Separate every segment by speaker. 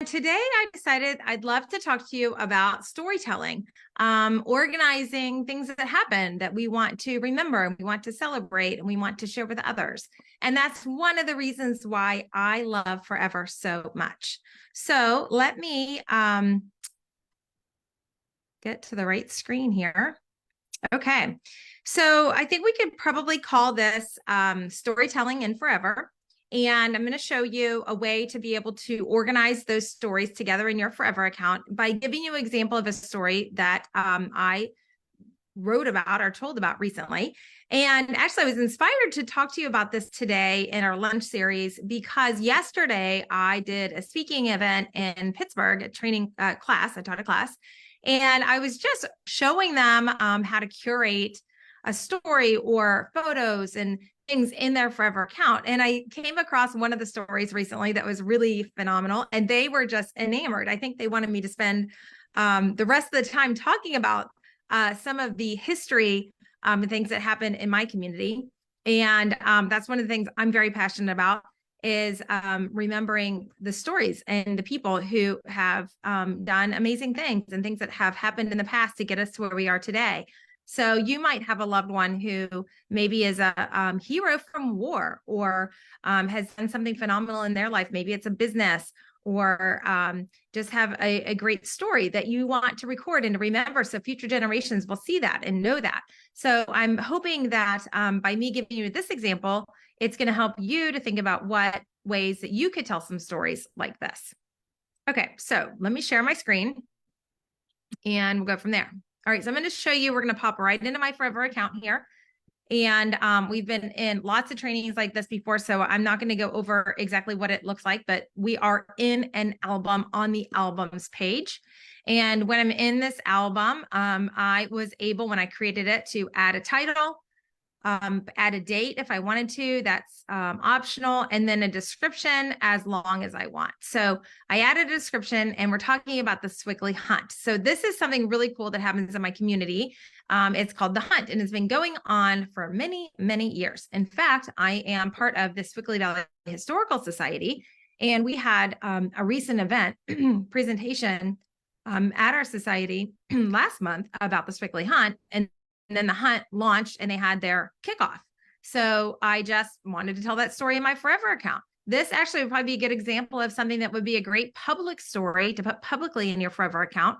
Speaker 1: today I decided I'd love to talk to you about storytelling, organizing things that happen that we want to remember and we want to celebrate and we want to share with others. And that's one of the reasons why I love Forever so much. So let me get to the right screen here. Okay, so I think we could probably call this storytelling in Forever. And I'm going to show you a way to be able to organize those stories together in your Forever account by giving you an example of a story that I wrote about or told about recently. And actually, I was inspired to talk to you about this today in our lunch series because yesterday I did a speaking event in Pittsburgh, a training class. I taught a class, and I was just showing them how to curate a story or photos and things in their Forever account. And I came across one of the stories recently that was really phenomenal, and they were just enamored. I think they wanted me to spend the rest of the time talking about some of the history and things that happen in my community. And that's one of the things I'm very passionate about is remembering the stories and the people who have done amazing things and things that have happened in the past to get us to where we are today. So you might have a loved one who maybe is a hero from war or has done something phenomenal in their life. Maybe it's a business or just have a great story that you want to record and to remember so future generations will see that and know that. So I'm hoping that by me giving you this example, it's going to help you to think about what ways that you could tell some stories like this. Okay, so let me share my screen and we'll go from there. All right, so I'm going to show you, we're going to pop right into my Forever account here. And we've been in lots of trainings like this before, so I'm not going to go over exactly what it looks like, but we are in an album on the albums page. And when I'm in this album, I was able, when I created it, to add a title, add a date if I wanted to, that's optional, and then a description as long as I want. So I added a description and we're talking about the Squiggly Hunt. So this is something really cool that happens in my community. It's called The Hunt and it's been going on for many, many years. In fact, I am part of the Squiggly Valley Historical Society, and we had a recent event presentation at our society last month about the Squiggly Hunt, and then the hunt launched and they had their kickoff. So I just wanted to tell that story in my Forever account. This actually would probably be a good example of something that would be a great public story to put publicly in your Forever account.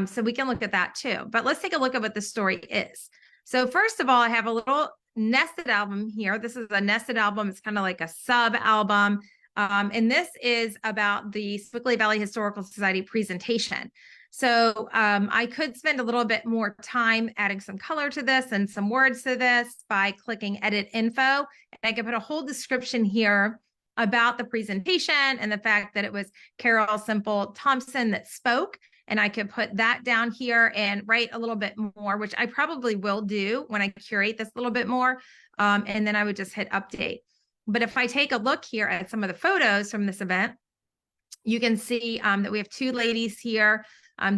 Speaker 1: So we can look at that too. But let's take a look at what the story is. So first of all, I have a little nested album here. This is a nested album. It's kind of like a sub album. And this is about the Squiggly Valley Historical Society presentation. So I could spend a little bit more time adding some color to this and some words to this by clicking edit info. And I could put a whole description here about the presentation and the fact that it was Carol Simple Thompson that spoke. And I could put that down here and write a little bit more, which I probably will do when I curate this a little bit more. And then I would just hit update. But if I take a look here at some of the photos from this event, you can see that we have two ladies here.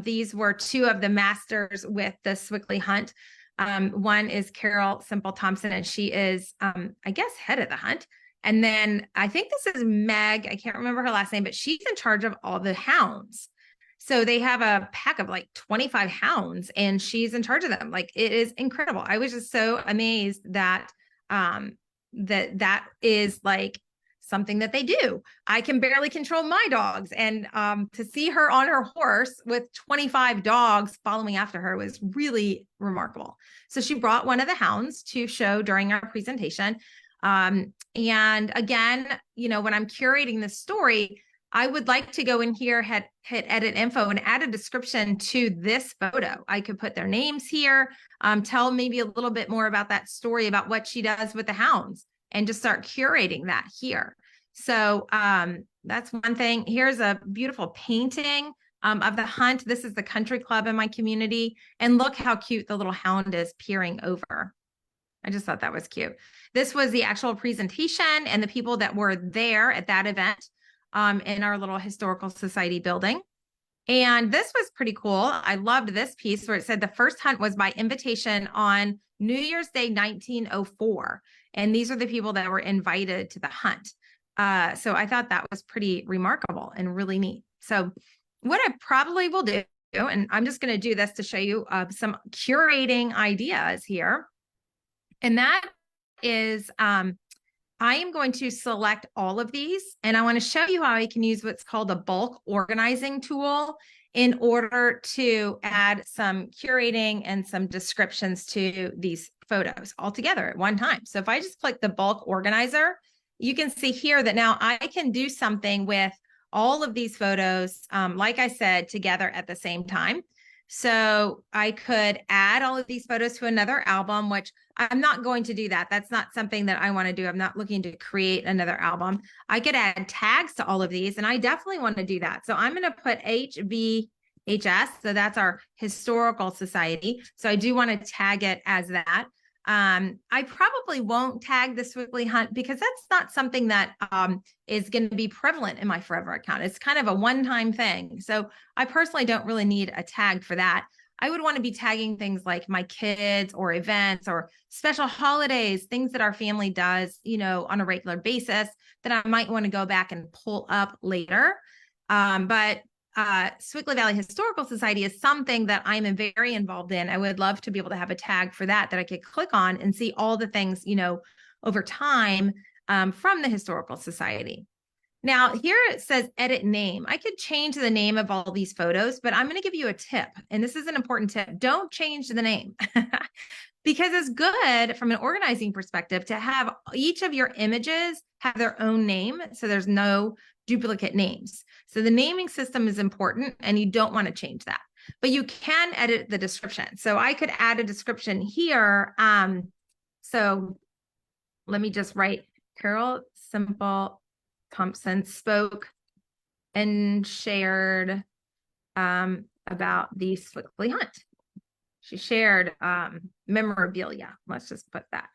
Speaker 1: These were two of the masters with the Squiggly Hunt. One is Carol Simple Thompson, and she is, I guess, head of the hunt. And then I think this is Meg. I can't remember her last name, but she's in charge of all the hounds. So they have a pack of like 25 hounds, and she's in charge of them. Like, it is incredible. I was just so amazed that that is like something that they do. I can barely control my dogs. And to see her on her horse with 25 dogs following after her was really remarkable. So she brought one of the hounds to show during our presentation. And again, you know, when I'm curating this story, I would like to go in here, hit edit info and add a description to this photo. I could put their names here, tell maybe a little bit more about that story, about what she does with the hounds, and just start curating that here. So that's one thing. Here's a beautiful painting of the hunt. This is the country club in my community. And look how cute the little hound is peering over. I just thought that was cute. This was the actual presentation and the people that were there at that event in our little historical society building. And this was pretty cool. I loved this piece where it said the first hunt was by invitation on New Year's Day, 1904. And these are the people that were invited to the hunt. So I thought that was pretty remarkable and really neat. So what I probably will do, and I'm just going to do this to show you some curating ideas here. And that is, I am going to select all of these, and I want to show you how I can use what's called a bulk organizing tool in order to add some curating and some descriptions to these photos all together at one time. So if I just click the bulk organizer, you can see here that now I can do something with all of these photos, like I said, together at the same time. So I could add all of these photos to another album, which I'm not going to do that. That's not something that I want to do. I'm not looking to create another album. I could add tags to all of these, and I definitely want to do that. So I'm going to put HVHS. So that's our Historical Society. So I do want to tag it as that. I probably won't tag this weekly hunt because that's not something that is going to be prevalent in my Forever account. It's kind of a one-time thing. So I personally don't really need a tag for that. I would want to be tagging things like my kids or events or special holidays, things that our family does, you know, on a regular basis that I might want to go back and pull up later. But Sewickley Valley Historical Society is something that I'm very involved in. I would love to be able to have a tag for that I could click on and see all the things, you know, over time from the Historical Society. Now here it says edit name. I could change the name of all these photos, but I'm going to give you a tip. And this is an important tip. Don't change the name because it's good from an organizing perspective to have each of your images have their own name. So there's no duplicate names. So the naming system is important and you don't want to change that, but you can edit the description. So I could add a description here. So let me just write Carol Simple Thompson spoke and shared about the Sewickley hunt. She shared memorabilia. Let's just put that.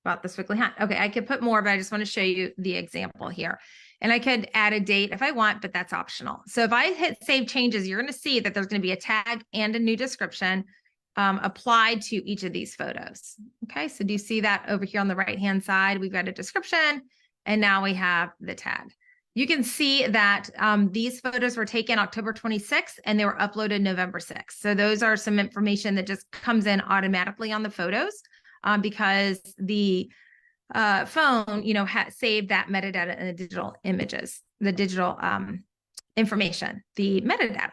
Speaker 1: About the Sewickley hunt. Okay, I could put more, but I just want to show you the example here. And I could add a date if I want, but that's optional. So if I hit save changes, you're going to see that there's going to be a tag and a new description applied to each of these photos. Okay, so do you see that over here on the right-hand side? We've got a description, and now we have the tag. You can see that these photos were taken October 26th, and they were uploaded November 6th. So those are some information that just comes in automatically on the photos. Because the phone, you know, saved that metadata in the digital images, the digital information, the metadata.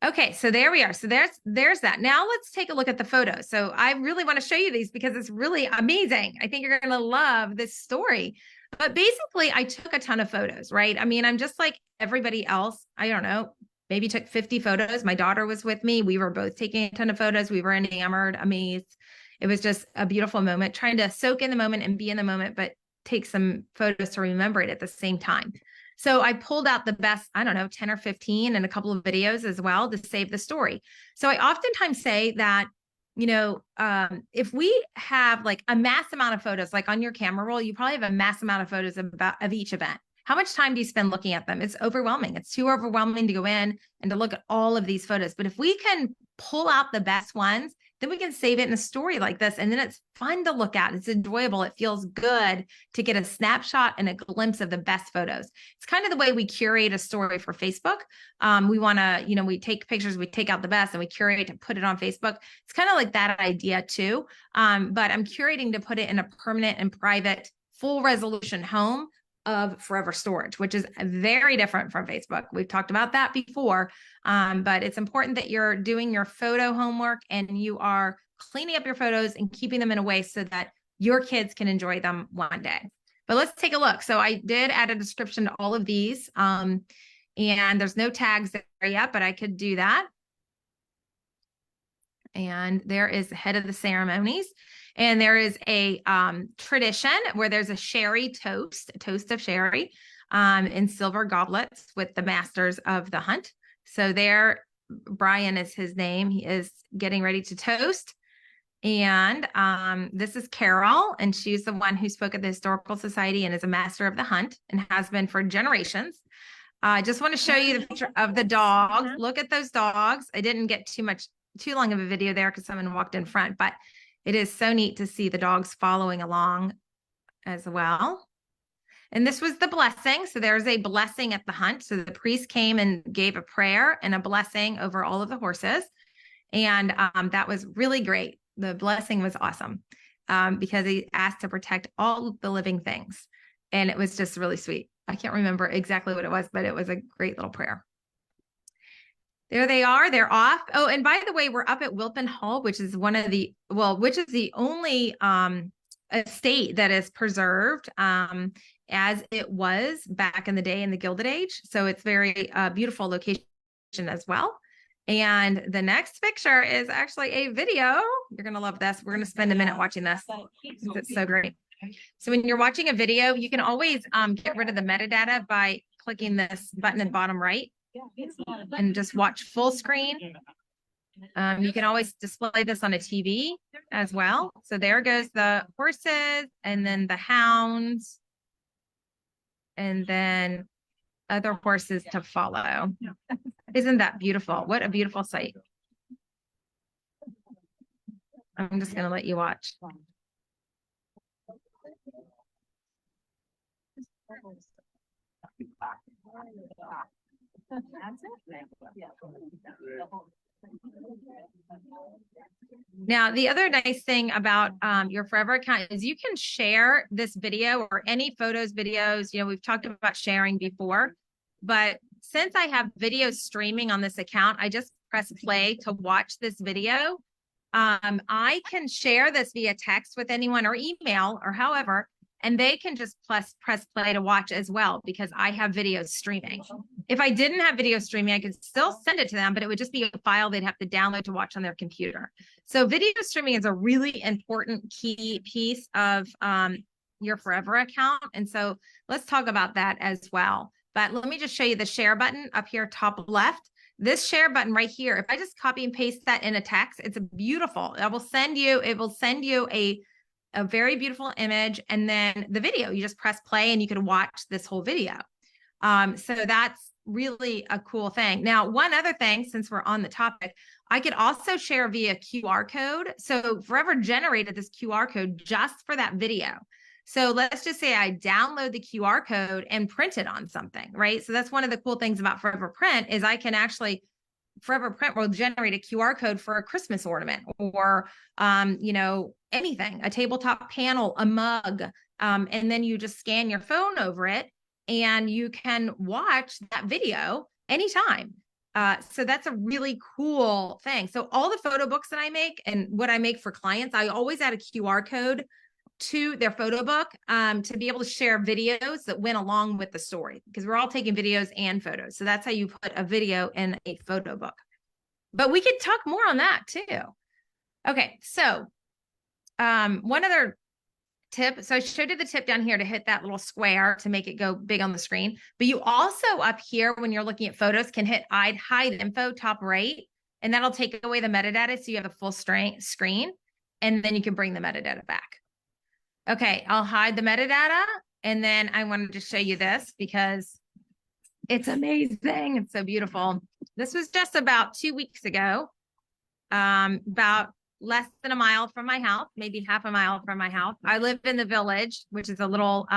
Speaker 1: Okay, so there we are. So there's that. Now let's take a look at the photos. So I really want to show you these because it's really amazing. I think you're going to love this story. But basically, I took a ton of photos, right? I mean, I'm just like everybody else. I don't know, maybe took 50 photos. My daughter was with me. We were both taking a ton of photos. We were enamored, amazed. It was just a beautiful moment, trying to soak in the moment and be in the moment, but take some photos to remember it at the same time. So I pulled out the best, I don't know, 10 or 15 and a couple of videos as well to save the story. So I oftentimes say that, you know, if we have like a mass amount of photos, like on your camera roll, you probably have a mass amount of photos of each event. How much time do you spend looking at them? It's overwhelming. It's too overwhelming to go in and to look at all of these photos. But if we can pull out the best ones, then we can save it in a story like this. And then it's fun to look at. It's enjoyable. It feels good to get a snapshot and a glimpse of the best photos. It's kind of the way we curate a story for Facebook. We want to, you know, we take pictures, we take out the best and we curate to put it on Facebook. It's kind of like that idea too. But I'm curating to put it in a permanent and private full resolution home of forever storage, which is very different from Facebook. We've talked about that before, but it's important that you're doing your photo homework and you are cleaning up your photos and keeping them in a way so that your kids can enjoy them one day. But let's take a look. So I did add a description to all of these, and there's no tags there yet, but I could do that. And there is the head of the ceremonies. And there is a tradition where there's a sherry toast, a toast of sherry in silver goblets with the masters of the hunt. So there, Brian is his name. He is getting ready to toast. And this is Carol, and she's the one who spoke at the Historical Society and is a master of the hunt and has been for generations. I just want to show you the picture of the dogs. Look at those dogs. I didn't get too long of a video there because someone walked in front, but it is so neat to see the dogs following along as well. And this was the blessing. So there's a blessing at the hunt. So the priest came and gave a prayer and a blessing over all of the horses. And that was really great. The blessing was awesome because he asked to protect all the living things. And it was just really sweet. I can't remember exactly what it was, but it was a great little prayer. There they are. They're off. Oh, and by the way, we're up at Wilpon Hall, which is which is the only estate that is preserved as it was back in the day in the Gilded Age. So it's very beautiful location as well. And the next picture is actually a video. You're going to love this. We're going to spend a minute watching this. It's so great. So when you're watching a video, you can always get rid of the metadata by clicking this button in the bottom right and just watch full screen. You can always display this on a TV as well. So there goes the horses and then the hounds and then other horses to follow. Isn't that beautiful? What a beautiful sight. I'm just going to let you watch. Now, the other nice thing about your Forever account is you can share this video or any photos, videos. You know, we've talked about sharing before, but since I have video streaming on this account, I just press play to watch this video. I can share this via text with anyone or email or however, and they can just press play to watch as well because I have video streaming. If I didn't have video streaming, I could still send it to them, but it would just be a file they'd have to download to watch on their computer. So video streaming is a really important key piece of your Forever account. And so let's talk about that as well. But let me just show you the share button up here, top left. This share button right here, if I just copy and paste that in a text, it's beautiful. It will send you a very beautiful image and then the video. You just press play and you can watch this whole video. So that's really a cool thing. Now, one other thing, since we're on the topic, I could also share via QR code. So Forever generated this QR code just for that video. So let's just say I download the QR code and print it on something, right? So that's one of the cool things about Forever Print is I can actually, Forever Print will generate a QR code for a Christmas ornament or, you know, anything, a tabletop panel, a mug, and then you just scan your phone over it and you can watch that video anytime. So that's a really cool thing. So all the photo books that I make and what I make for clients, I always add a QR code to their photo book to be able to share videos that went along with the story because we're all taking videos and photos. So that's how you put a video in a photo book. But we could talk more on that too. Okay, so one other tip. So I showed you the tip down here to hit that little square to make it go big on the screen. But you also up here, when you're looking at photos, can hit hide info top right, and that'll take away the metadata so you have a full screen, and then you can bring the metadata back. Okay, I'll hide the metadata, and then I wanted to show you this because it's amazing. It's so beautiful. This was just about 2 weeks ago, about less than a mile from my house, maybe half a mile from my house. I live in the Village, which is a little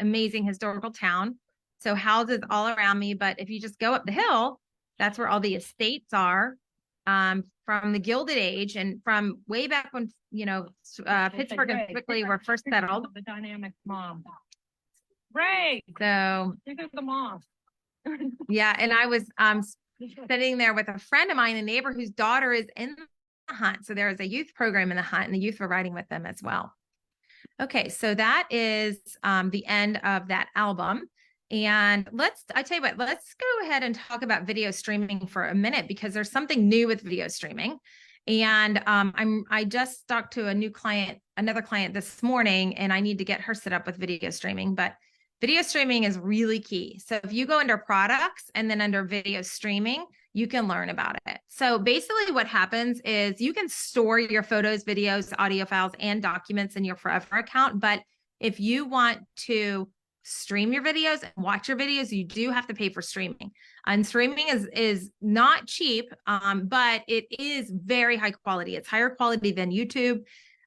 Speaker 1: amazing historical town. So houses all around me, but if you just go up the hill, that's where all the estates are. From the Gilded Age and from way back when, you know, Pittsburgh and Quickly were first settled.
Speaker 2: The dynamic mom. Ray.
Speaker 1: So
Speaker 2: Look at the mom.
Speaker 1: yeah, and I was sitting there with a friend of mine, a neighbor whose daughter is in the hunt. So there is a youth program in the hunt and the youth were riding with them as well. Okay, so that is the end of that album. And I tell you what, let's go ahead and talk about video streaming for a minute because there's something new with video streaming. And I just talked to another client this morning, and I need to get her set up with video streaming, but video streaming is really key. So if you go under products and then under video streaming, you can learn about it. So basically what happens is you can store your photos, videos, audio files, and documents in your Forever account. But if you want to stream your videos and watch your videos, you do have to pay for streaming. And streaming is not cheap, but it is very high quality. It's higher quality than YouTube,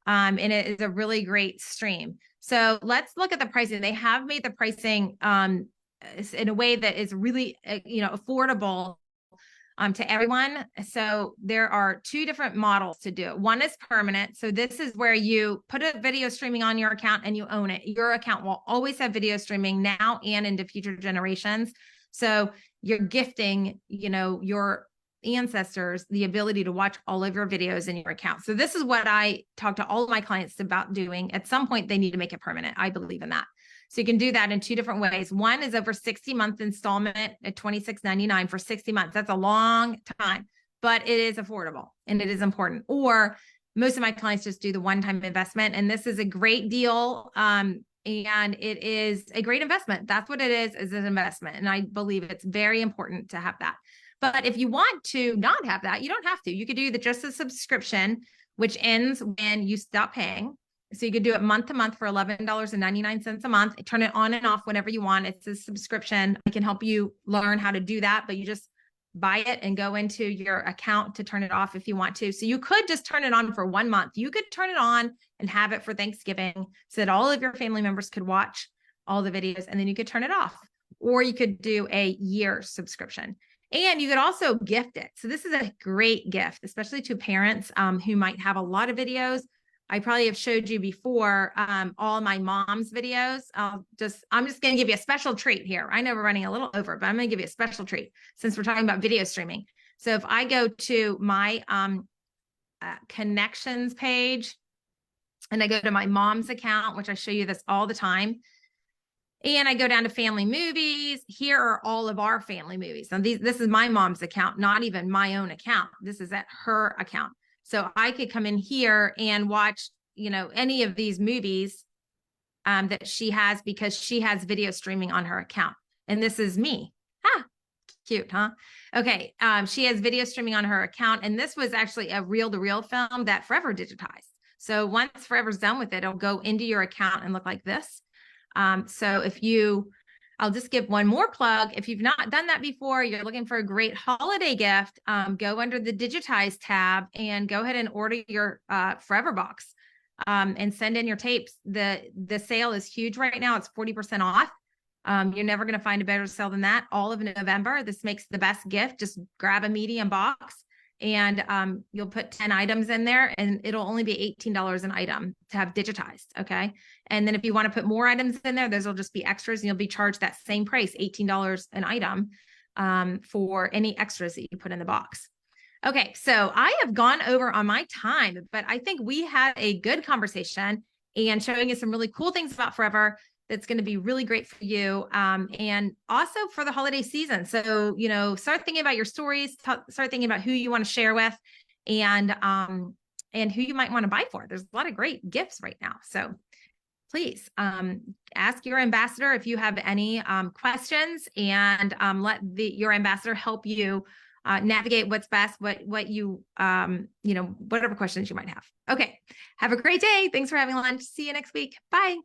Speaker 1: and it is a really great stream. So let's look at the pricing. They have made the pricing in a way that is really, affordable to everyone. So there are two different models to do it. One is permanent. So this is where you put a video streaming on your account and you own it. Your account will always have video streaming now and into future generations. So you're gifting, your ancestors the ability to watch all of your videos in your account. So this is what I talk to all of my clients about doing. At some point, they need to make it permanent. I believe in that. So you can do that in two different ways. One is over 60-month installment at $26.99 for 60 months. That's a long time, but it is affordable and it is important. Or most of my clients just do the one-time investment. And this is a great deal. And it is a great investment. That's what it is an investment. And I believe it's very important to have that. But if you want to not have that, you don't have to. You could do just a subscription, which ends when you stop paying. So you could do it month to month for $11.99 a month. Turn it on and off whenever you want. It's a subscription. I can help you learn how to do that, but you just buy it and go into your account to turn it off if you want to. So you could just turn it on for 1 month. You could turn it on and have it for Thanksgiving so that all of your family members could watch all the videos, and then you could turn it off. Or you could do a year subscription. And you could also gift it. So this is a great gift, especially to parents who might have a lot of videos. I probably have showed you before all my mom's videos. I'm just going to give you a special treat here. I know we're running a little over, but I'm going to give you a special treat since we're talking about video streaming. So if I go to my connections page and I go to my mom's account, which I show you this all the time, and I go down to family movies, here are all of our family movies. Now this is my mom's account, not even my own account. This is at her account. So I could come in here and watch, any of these movies that she has because she has video streaming on her account. And this is me. Cute, huh? Okay. She has video streaming on her account. And this was actually a reel-to-reel film that Forever digitized. So once Forever's done with it, it'll go into your account and look like this. So I'll just give one more plug. If you've not done that before, you're looking for a great holiday gift, go under the digitize tab and go ahead and order your Forever box and send in your tapes. The sale is huge right now. It's 40% off. You're never going to find a better sale than that. All of November, this makes the best gift. Just grab a medium box and you'll put 10 items in there and it'll only be $18 an item to have digitized. Okay. And then if you want to put more items in there, those will just be extras and you'll be charged that same price, $18 an item for any extras that you put in the box. Okay. So I have gone over on my time, but I think we had a good conversation and showing you some really cool things about Forever that's going to be really great for you. And also for the holiday season. So, start thinking about your stories, start thinking about who you want to share with and who you might want to buy for. There's a lot of great gifts right now. So please ask your ambassador if you have any questions and let your ambassador help you navigate what's best, what you, whatever questions you might have. Okay. Have a great day. Thanks for having lunch. See you next week. Bye.